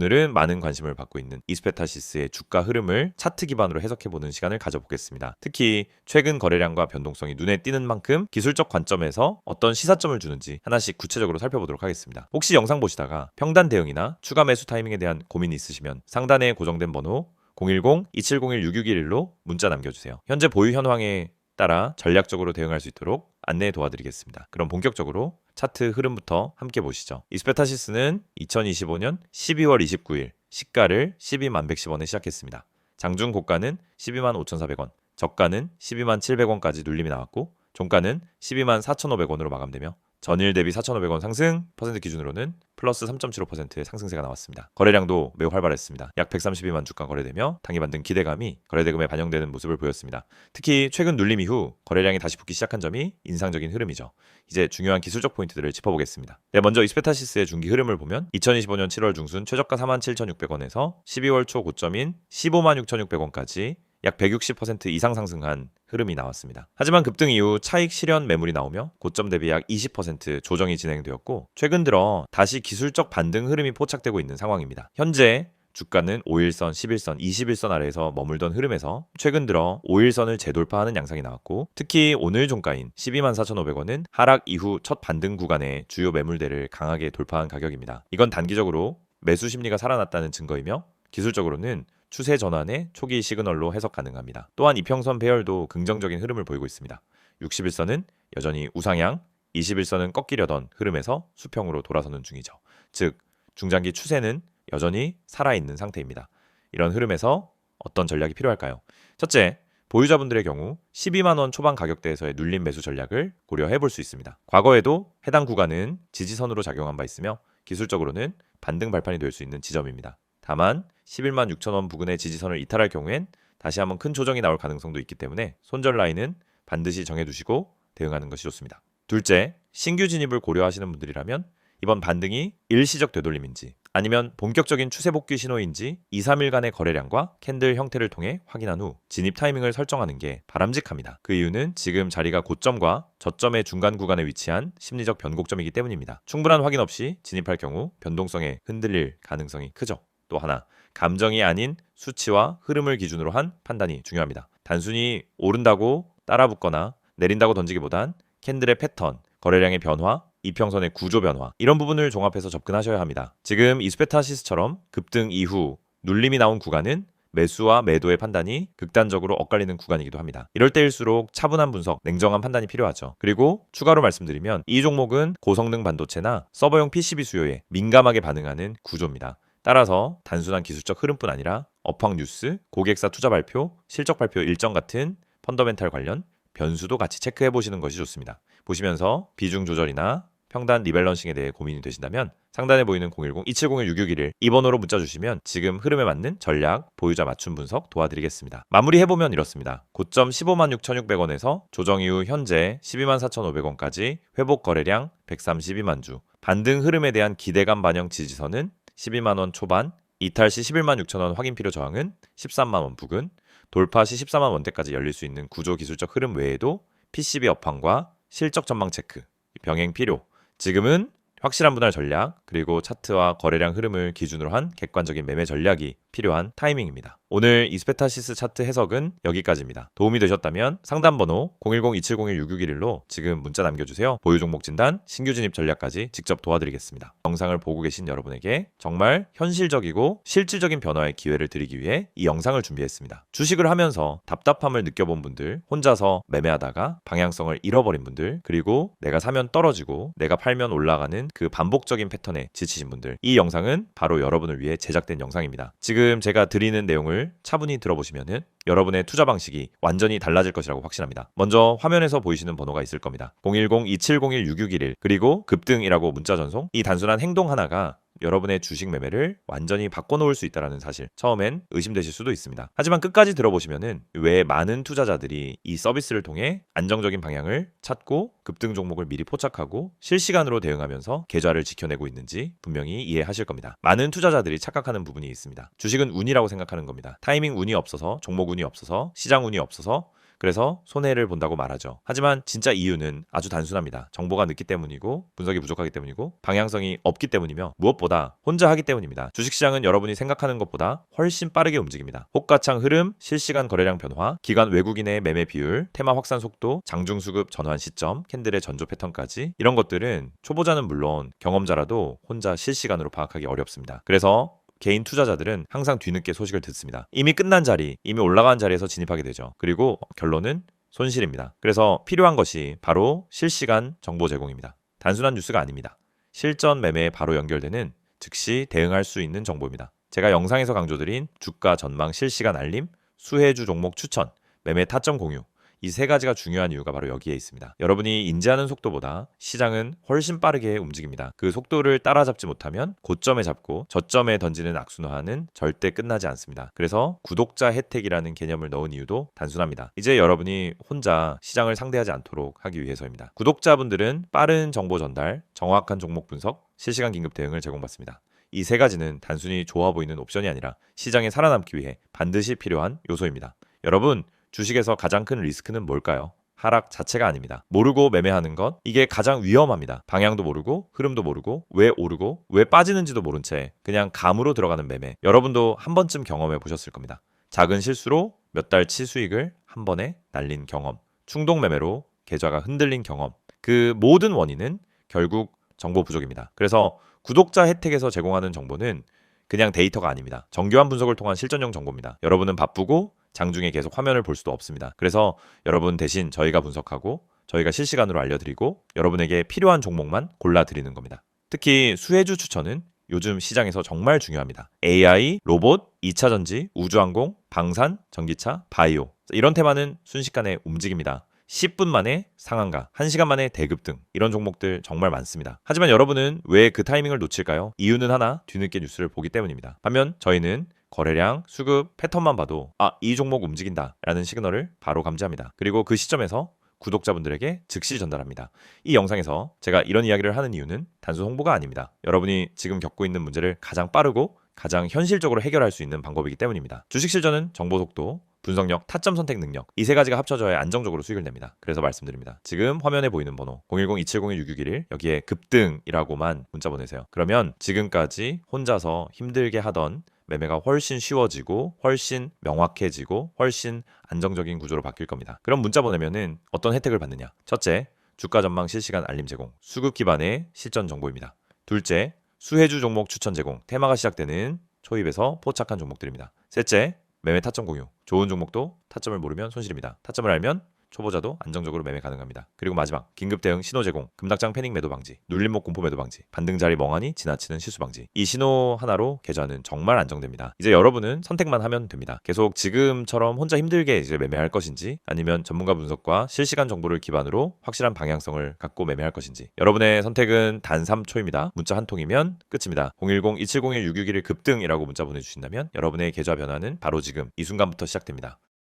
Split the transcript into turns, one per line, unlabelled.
오늘은 많은 관심을 받고 있는 이스페타시스의 주가 흐름을 차트 기반으로 해석해보는 시간을 가져보겠습니다. 특히 최근 거래량과 변동성이 눈에 띄는 만큼 기술적 관점에서 어떤 시사점을 주는지 하나씩 구체적으로 살펴보도록 하겠습니다. 혹시 영상 보시다가 평단 대응이나 추가 매수 타이밍에 대한 고민이 있으시면 상단에 고정된 번호 010-2701-6611로 문자 남겨주세요. 현재 보유 현황에 따라 전략적으로 대응할 수 있도록 안내 도와드리겠습니다. 그럼 본격적으로 차트 흐름부터 함께 보시죠. 이스페타시스는 2025년 12월 29일 시가를 12만 110원에 시작했습니다. 장중 고가는 12만 5,400원, 저가는 12만 700원까지 눌림이 나왔고 종가는 12만 4,500원으로 마감되며 전일 대비 4,500원 상승, 퍼센트 기준으로는 플러스 3.75%의 상승세가 나왔습니다. 거래량도 매우 활발했습니다. 약 132만 주가 거래되며 당이 만든 기대감이 거래대금에 반영되는 모습을 보였습니다. 특히 최근 눌림 이후 거래량이 다시 붙기 시작한 점이 인상적인 흐름이죠. 이제 중요한 기술적 포인트들을 짚어보겠습니다. 먼저 이스페타시스의 중기 흐름을 보면 2025년 7월 중순 최저가 47,600원에서 12월 초 고점인 15만 6,600원까지 약 160% 이상 상승한 흐름이 나왔습니다. 하지만 급등 이후 차익 실현 매물이 나오며 고점 대비 약 20% 조정이 진행되었고 최근 들어 다시 기술적 반등 흐름이 포착되고 있는 상황입니다. 현재 주가는 5일선, 11선, 21선 아래에서 머물던 흐름에서 최근 들어 5일선을 재돌파하는 양상이 나왔고 특히 오늘 종가인 12만 4,500원은 하락 이후 첫 반등 구간의 주요 매물대를 강하게 돌파한 가격입니다. 이건 단기적으로 매수 심리가 살아났다는 증거이며 기술적으로는 추세 전환의 초기 시그널로 해석 가능합니다. 또한 이평선 배열도 긍정적인 흐름을 보이고 있습니다. 61선은 여전히 우상향, 21선은 꺾이려던 흐름에서 수평으로 돌아서는 중이죠. 즉, 중장기 추세는 여전히 살아있는 상태입니다. 이런 흐름에서 어떤 전략이 필요할까요? 첫째, 보유자분들의 경우 12만원 초반 가격대에서의 눌림 매수 전략을 고려해 볼 수 있습니다. 과거에도 해당 구간은 지지선으로 작용한 바 있으며 기술적으로는 반등 발판이 될 수 있는 지점입니다. 다만 11만 6천원 부근의 지지선을 이탈할 경우엔 다시 한번 큰 조정이 나올 가능성도 있기 때문에 손절 라인은 반드시 정해두시고 대응하는 것이 좋습니다. 둘째, 신규 진입을 고려하시는 분들이라면 이번 반등이 일시적 되돌림인지 아니면 본격적인 추세 복귀 신호인지 2-3일간의 거래량과 캔들 형태를 통해 확인한 후 진입 타이밍을 설정하는 게 바람직합니다. 그 이유는 지금 자리가 고점과 저점의 중간 구간에 위치한 심리적 변곡점이기 때문입니다. 충분한 확인 없이 진입할 경우 변동성에 흔들릴 가능성이 크죠. 또 하나, 감정이 아닌 수치와 흐름을 기준으로 한 판단이 중요합니다. 단순히 오른다고 따라붙거나 내린다고 던지기보단 캔들의 패턴, 거래량의 변화, 이평선의 구조 변화 이런 부분을 종합해서 접근하셔야 합니다. 지금 이스페타시스처럼 급등 이후 눌림이 나온 구간은 매수와 매도의 판단이 극단적으로 엇갈리는 구간이기도 합니다. 이럴 때일수록 차분한 분석, 냉정한 판단이 필요하죠. 그리고 추가로 말씀드리면 이 종목은 고성능 반도체나 서버용 PCB 수요에 민감하게 반응하는 구조입니다. 따라서 단순한 기술적 흐름뿐 아니라 업황 뉴스, 고객사 투자 발표, 실적 발표 일정 같은 펀더멘탈 관련 변수도 같이 체크해 보시는 것이 좋습니다. 보시면서 비중 조절이나 평단 리밸런싱에 대해 고민이 되신다면 상단에 보이는 010-2701-6611 이 번호로 문자 주시면 지금 흐름에 맞는 전략, 보유자 맞춤 분석 도와드리겠습니다. 마무리해보면 이렇습니다. 고점 15만 6,600원에서 조정 이후 현재 12만 4,500원까지 회복 거래량 132만 주, 반등 흐름에 대한 기대감 반영 지지선은 12만원 초반, 이탈 시 11만 6천원 확인 필요 저항은 13만원 부근, 돌파 시 14만 원대까지 열릴 수 있는 구조 기술적 흐름 외에도 PCB 업황과 실적 전망 체크, 병행 필요, 지금은 확실한 분할 전략, 그리고 차트와 거래량 흐름을 기준으로 한 객관적인 매매 전략이 필요한 타이밍입니다. 오늘 이스페타시스 차트 해석은 여기까지입니다. 도움이 되셨다면 상담 번호 010-2701-6611로 지금 문자 남겨주세요. 보유 종목 진단, 신규 진입 전략까지 직접 도와드리겠습니다. 영상을 보고 계신 여러분에게 정말 현실적이고 실질적인 변화의 기회를 드리기 위해 이 영상을 준비했습니다. 주식을 하면서 답답함을 느껴본 분들, 혼자서 매매하다가 방향성을 잃어버린 분들, 그리고 내가 사면 떨어지고 내가 팔면 올라가는 그 반복적인 패턴에 지치신 분들, 이 영상은 바로 여러분을 위해 제작된 영상입니다. 지금 제가 드리는 내용을 차분히 들어보시면 여러분의 투자 방식이 완전히 달라질 것이라고 확신합니다. 먼저 화면에서 보이시는 번호가 있을 겁니다. 010-2701-6611 그리고 급등이라고 문자 전송. 이 단순한 행동 하나가 여러분의 주식 매매를 완전히 바꿔놓을 수 있다는 사실, 처음엔 의심되실 수도 있습니다. 하지만 끝까지 들어보시면은 왜 많은 투자자들이 이 서비스를 통해 안정적인 방향을 찾고 급등 종목을 미리 포착하고 실시간으로 대응하면서 계좌를 지켜내고 있는지 분명히 이해하실 겁니다. 많은 투자자들이 착각하는 부분이 있습니다. 주식은 운이라고 생각하는 겁니다. 타이밍 운이 없어서, 종목 운이 없어서, 시장 운이 없어서 그래서 손해를 본다고 말하죠. 하지만 진짜 이유는 아주 단순합니다. 정보가 늦기 때문이고 분석이 부족하기 때문이고 방향성이 없기 때문이며 무엇보다 혼자 하기 때문입니다. 주식시장은 여러분이 생각하는 것보다 훨씬 빠르게 움직입니다. 호가창 흐름, 실시간 거래량 변화, 기관 외국인의 매매 비율, 테마 확산 속도, 장중 수급 전환 시점, 캔들의 전조 패턴까지 이런 것들은 초보자는 물론 경험자라도 혼자 실시간으로 파악하기 어렵습니다. 그래서 개인 투자자들은 항상 뒤늦게 소식을 듣습니다. 이미 끝난 자리, 이미 올라간 자리에서 진입하게 되죠. 그리고 결론은 손실입니다. 그래서 필요한 것이 바로 실시간 정보 제공입니다. 단순한 뉴스가 아닙니다. 실전 매매에 바로 연결되는 즉시 대응할 수 있는 정보입니다. 제가 영상에서 강조드린 주가 전망 실시간 알림, 수혜주 종목 추천, 매매 타점 공유, 이 세 가지가 중요한 이유가 바로 여기에 있습니다. 여러분이 인지하는 속도보다 시장은 훨씬 빠르게 움직입니다. 그 속도를 따라잡지 못하면 고점에 잡고 저점에 던지는 악순환은 절대 끝나지 않습니다. 그래서 구독자 혜택이라는 개념을 넣은 이유도 단순합니다. 이제 여러분이 혼자 시장을 상대하지 않도록 하기 위해서입니다. 구독자분들은 빠른 정보 전달, 정확한 종목 분석, 실시간 긴급 대응을 제공받습니다. 이 세 가지는 단순히 좋아 보이는 옵션이 아니라 시장에 살아남기 위해 반드시 필요한 요소입니다. 여러분, 주식에서 가장 큰 리스크는 뭘까요? 하락 자체가 아닙니다. 모르고 매매하는 것, 이게 가장 위험합니다. 방향도 모르고 흐름도 모르고 왜 오르고 왜 빠지는지도 모른 채 그냥 감으로 들어가는 매매. 여러분도 한 번쯤 경험해 보셨을 겁니다. 작은 실수로 몇 달치 수익을 한 번에 날린 경험, 충동 매매로 계좌가 흔들린 경험. 그 모든 원인은 결국 정보 부족입니다. 그래서 구독자 혜택에서 제공하는 정보는 그냥 데이터가 아닙니다. 정교한 분석을 통한 실전용 정보입니다. 여러분은 바쁘고 장중에 계속 화면을 볼 수도 없습니다. 그래서 여러분 대신 저희가 분석하고 저희가 실시간으로 알려드리고 여러분에게 필요한 종목만 골라드리는 겁니다. 특히 수혜주 추천은 요즘 시장에서 정말 중요합니다. AI, 로봇, 2차 전지, 우주항공, 방산, 전기차, 바이오 이런 테마는 순식간에 움직입니다. 10분 만에 상한가, 1시간 만에 대급 등 이런 종목들 정말 많습니다. 하지만 여러분은 왜 그 타이밍을 놓칠까요? 이유는 하나, 뒤늦게 뉴스를 보기 때문입니다. 반면 저희는 거래량, 수급, 패턴만 봐도 이 종목 움직인다 라는 시그널을 바로 감지합니다. 그리고 그 시점에서 구독자분들에게 즉시 전달합니다. 이 영상에서 제가 이런 이야기를 하는 이유는 단순 홍보가 아닙니다. 여러분이 지금 겪고 있는 문제를 가장 빠르고 가장 현실적으로 해결할 수 있는 방법이기 때문입니다. 주식 실전은 정보 속도, 분석력, 타점 선택 능력 이 세 가지가 합쳐져야 안정적으로 수익을 냅니다. 그래서 말씀드립니다. 지금 화면에 보이는 번호 010-2701-6611 여기에 급등이라고만 문자 보내세요. 그러면 지금까지 혼자서 힘들게 하던 매매가 훨씬 쉬워지고 훨씬 명확해지고 훨씬 안정적인 구조로 바뀔 겁니다. 그럼 문자 보내면은 어떤 혜택을 받느냐? 첫째, 주가 전망 실시간 알림 제공, 수급 기반의 실전 정보입니다. 둘째, 수혜주 종목 추천 제공, 테마가 시작되는 초입에서 포착한 종목들입니다. 셋째, 매매 타점 공유, 좋은 종목도 타점을 모르면 손실입니다. 타점을 알면 초보자도 안정적으로 매매 가능합니다. 그리고 마지막, 긴급 대응 신호 제공, 급락장 패닉 매도 방지, 눌림목 공포 매도 방지, 반등 자리 멍하니 지나치는 실수 방지. 이 신호 하나로 계좌는 정말 안정됩니다. 이제 여러분은 선택만 하면 됩니다. 계속 지금처럼 혼자 힘들게 이제 매매할 것인지 아니면 전문가 분석과 실시간 정보를 기반으로 확실한 방향성을 갖고 매매할 것인지 여러분의 선택은 단 3초입니다. 문자 한 통이면 끝입니다. 010-2701-6611 급등이라고 문자 보내주신다면 여러분의 계좌 변화는 바로 지금 이 순간부터 시작됩니다.